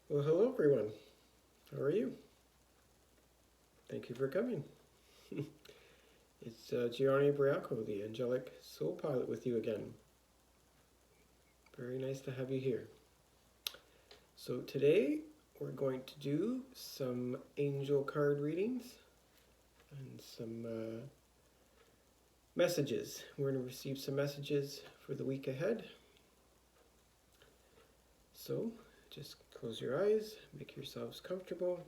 Well, hello everyone. How are you? Thank you for coming. It's Gianni Briaco, the angelic soul pilot, with you again. Very nice to have you here. So today we're going to do some angel card readings and some messages. We're going to receive some messages for the week ahead. So just close your eyes, make yourselves comfortable.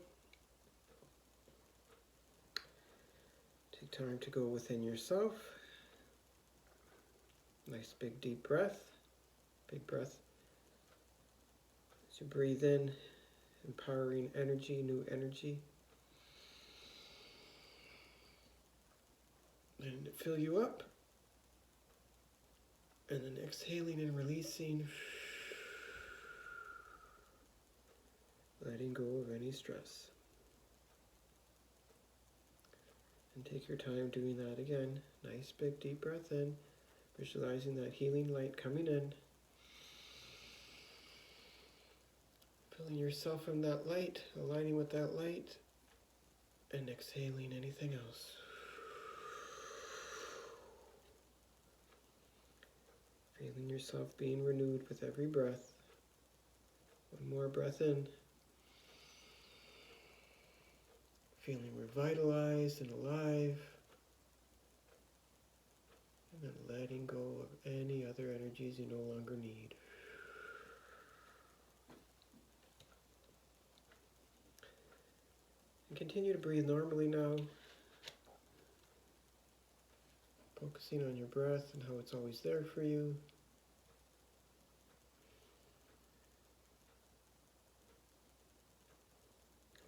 Take time to go within yourself. Nice big deep breath. Big breath. As you breathe in, empowering energy, new energy. And fill you up. And then exhaling and releasing. Letting go of any stress. And take your time doing that again. Nice big deep breath in. Visualizing that healing light coming in. Filling yourself in that light, aligning with that light. And exhaling anything else. Feeling yourself being renewed with every breath. One more breath in. Feeling revitalized and alive. And then letting go of any other energies you no longer need. And continue to breathe normally now. Focusing on your breath and how it's always there for you.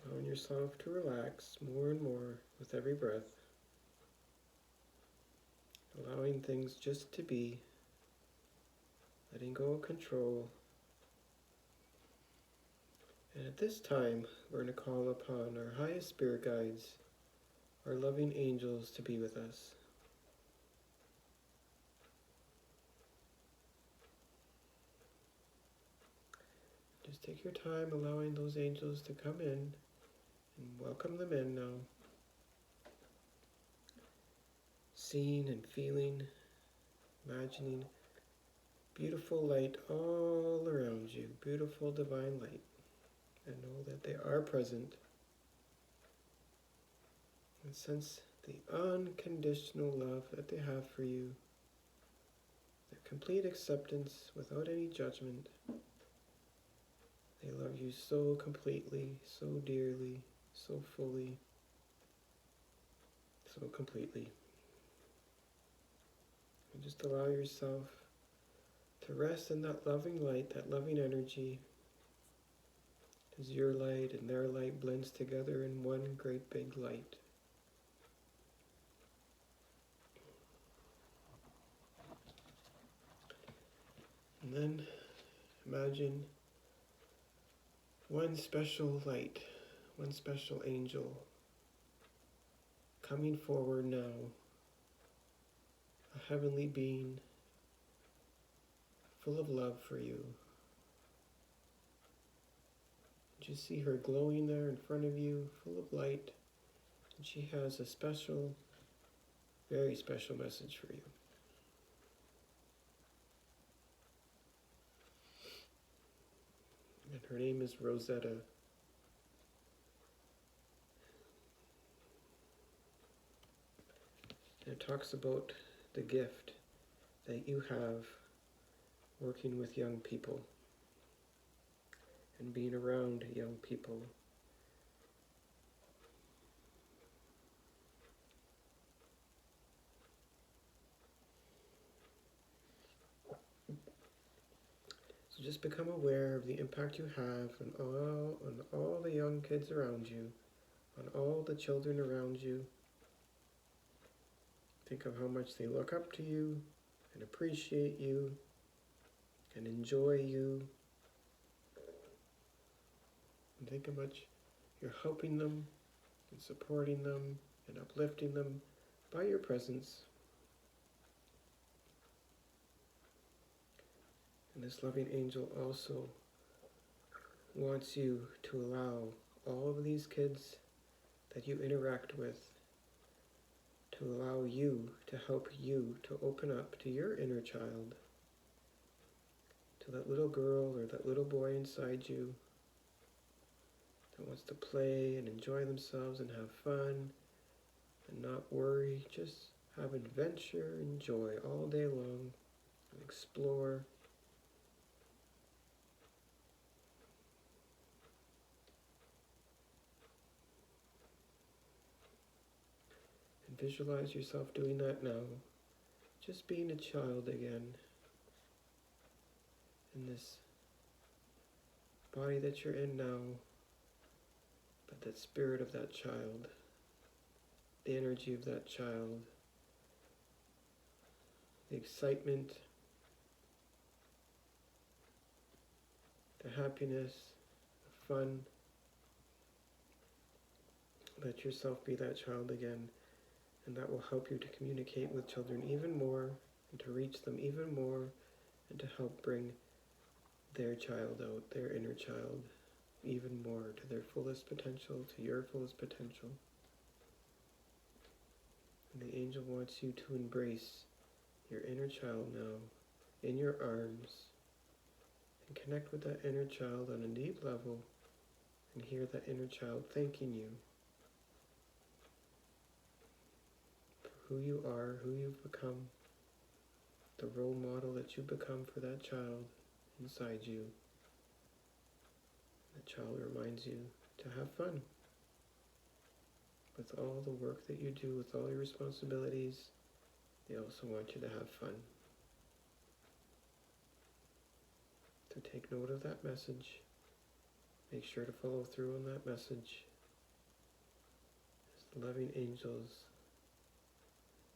Allowing yourself to relax more and more with every breath. Allowing things just to be. Letting go of control. And at this time, we're going to call upon our highest spirit guides, our loving angels, to be with us. Just take your time allowing those angels to come in and welcome them in now. Seeing and feeling, imagining beautiful light all around you, beautiful divine light. And know that they are present. And sense the unconditional love that they have for you. Their complete acceptance without any judgment. They love you so completely, so dearly, so fully, so completely. And just allow yourself to rest in that loving light, that loving energy, as your light and their light blends together in one great big light. And then imagine one special light, one special angel coming forward now, a heavenly being full of love for you. You see her glowing there in front of you, full of light, and she has a special, very special message for you. And her name is Rosetta. And it talks about the gift that you have working with young people and being around young people. So just become aware of the impact you have on all the young kids around you, on all the children around you. Think of how much they look up to you and appreciate you and enjoy you. And think how much you're helping them and supporting them and uplifting them by your presence. And this loving angel also wants you to allow all of these kids that you interact with to allow you, to help you to open up to your inner child, to that little girl or that little boy inside you that wants to play and enjoy themselves and have fun and not worry, just have adventure and joy all day long and explore. And visualize yourself doing that now, just being a child again in this body that you're in now, but that spirit of that child, the energy of that child, the excitement, the happiness, the fun. Let yourself be that child again, and that will help you to communicate with children even more, and to reach them even more, and to help bring their child out, their inner child, even more to their fullest potential, to your fullest potential. And the angel wants you to embrace your inner child now in your arms and connect with that inner child on a deep level and hear that inner child thanking you for who you are, who you've become, the role model that you become for that child inside you. The child reminds you to have fun with all the work that you do, with all your responsibilities. They also want you to have fun. So take note of that message. Make sure to follow through on that message as the loving angels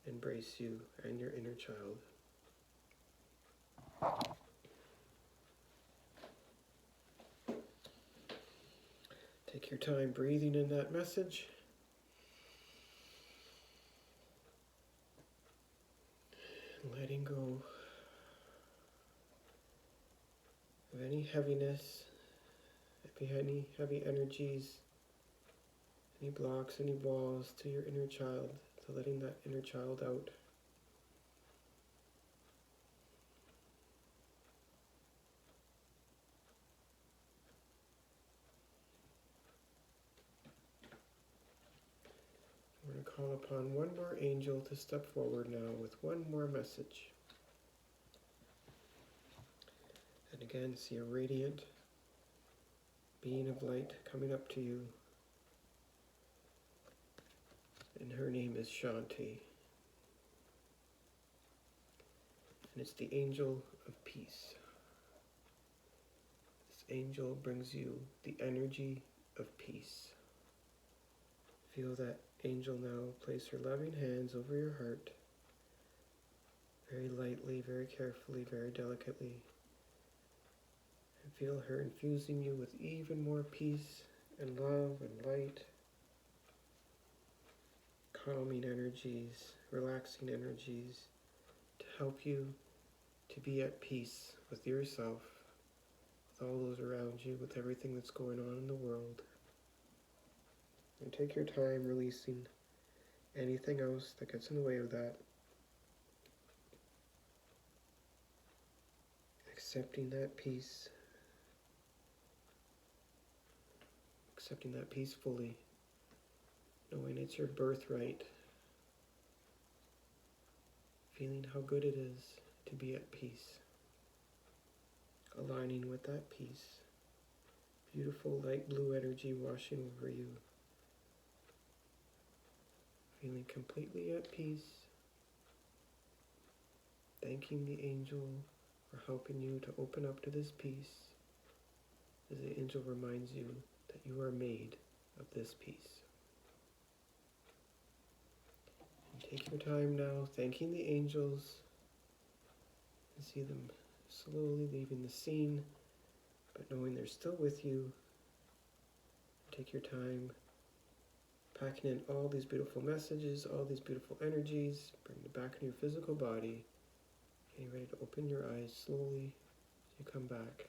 embrace you and your inner child. Take your time breathing in that message. And letting go of any heaviness, any heavy energies, any blocks, any walls to your inner child, to letting that inner child out. We're going to call upon one more angel to step forward now with one more message. And again, see a radiant being of light coming up to you. And her name is Shanti. And it's the angel of peace. This angel brings you the energy of peace. Feel that angel now place her loving hands over your heart, very lightly, very carefully, very delicately. And feel her infusing you with even more peace and love and light, calming energies, relaxing energies, to help you to be at peace with yourself, with all those around you, with everything that's going on in the world. And take your time releasing anything else that gets in the way of that. Accepting that peace. Accepting that peace fully. Knowing it's your birthright. Feeling how good it is to be at peace. Aligning with that peace. Beautiful light blue energy washing over you. Feeling completely at peace. Thanking the angel for helping you to open up to this peace, as the angel reminds you that you are made of this peace. And take your time now, thanking the angels, and see them slowly leaving the scene, but knowing they're still with you. Take your time packing in all these beautiful messages, all these beautiful energies, bring it back in your physical body, getting ready to open your eyes slowly as you come back.